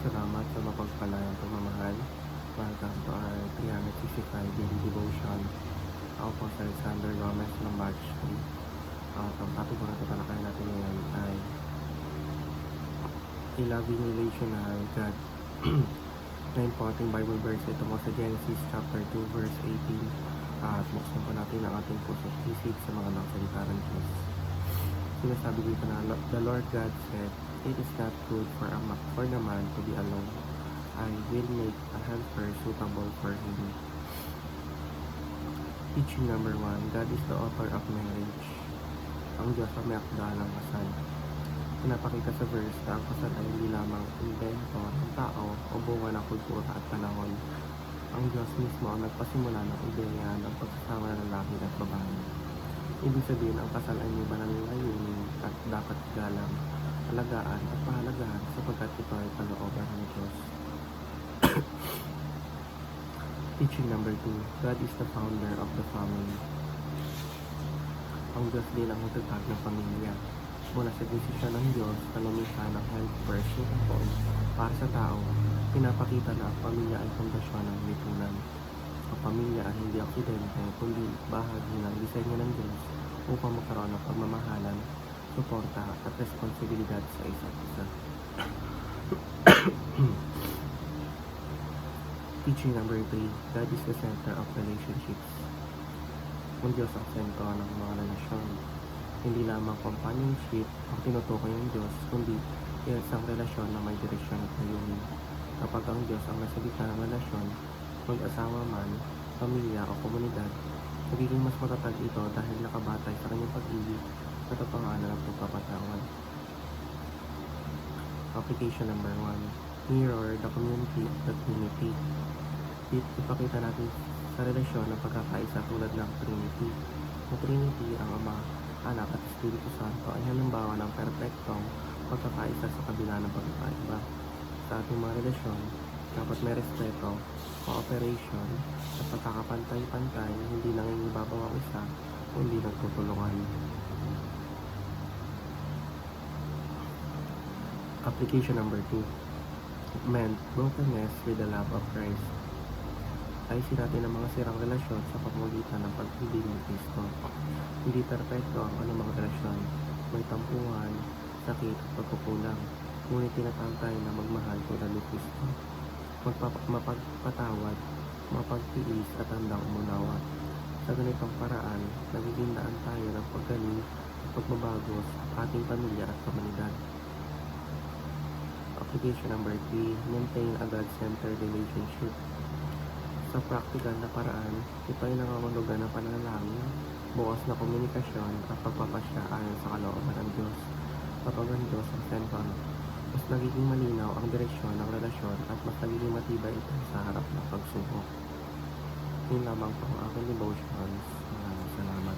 Salamat sa mapagpalayang pagmamahal. Welcome to our 365 daily devotion. Ako po si Alexander Gomez ng March 3. Ang topic po na tatalakayin natin ngayon ay a loving relational God. Na importanting Bible verse ito po sa Genesis chapter 2 verse 18. At buksan po natin ang ating puso at isip sa mga nagsalita ng Diyos. Sinasabi dito na the Lord God said, "It is not good for the man to be alone. I will make a helper suitable for him." Teaching number 1, God is the author of marriage. Ang Diyos ang may akda ng kasal. Pinapakita sa verse na ang kasal ay hindi lamang invento ng tao o bunga ng kultura at panahon. Ang Diyos mismo ang nagpasimula ng ideya ng pagsasama ng lalaki at babae. Ibig sabihin, ang kasal ay may banal na layunin at dapat galang, alagaan at pahalagahan sapagkat ito ay kalooban ng Diyos. Teaching number 2, God is the founder of the family. Ang Diyos din ang magtatag ng pamilya. Mula sa desisyon ng Diyos na lumikha ng helper suitable para sa tao, pinapakita na ang pamilya ay pundasyon ng lipunan. Ang pamilya ay hindi aksidente, kundi bahagi ng disenyo ng Diyos upang magkaroon ng pagmamahalan, suporta at responsibilidad sa isa't isa. Teaching number 3, God is the center of relationships. Ang Diyos ang sentro ng mga relasyon. Hindi lamang companionship ang tinutukoy ng Diyos, kundi isang relasyon na may direksyon at layunin. Kapag ang Diyos ang nasa gitna ng relasyon, mag-asawa man, pamilya o komunidad, nagiging mas matatag ito dahil nakabatay sa kanyang pag-ibig at kapangalan ng pagpapatawad. Application number 1, mirror the community of the Trinity. Ipakita natin sa relasyon ng pagkakaisa tulad ng Trinity. Ang Trinity, ang Ama, Anak at Espiritu Santo ay halimbawa ng perpektong pagkakaisa sa kabila ng pagkakaiba. Sa ating mga relasyon, dapat may respeto, cooperation, at pagkakapantay-pantay, hindi nangingibabaw ang isa, kundi nagtutulungan. Application number 2, mend brokenness with the love of Christ. Ayusin natin ang mga sirang relasyon sa pamamagitan ng pag-ibig ng Kristo. Hindi perpekto ang anumang relasyon. May tampuhan, sakit at pagkukulang. Ngunit tinatantay na magmahal tulad ni Kristo. Mapagpatawad, mapagtiis at handang umunawa. Sa ganitong paraan, nagiging daan tayo ng paggaling at pagbabago sa ating pamilya at komunidad. Application number 3, maintain a God-centered relationship. Sa praktikal na paraan, ito ay nangangahulugan ng pananalangin, bukas na komunikasyon at pagpapasya ayon sa kalooban ng Diyos. Kapag ang Diyos ang sentro, mas nagiging malinaw ang direksyon ng relasyon at mas nagiging matibay ito sa harap ng pagsubok. Yun lamang po ang aking devotions. Maraming salamat.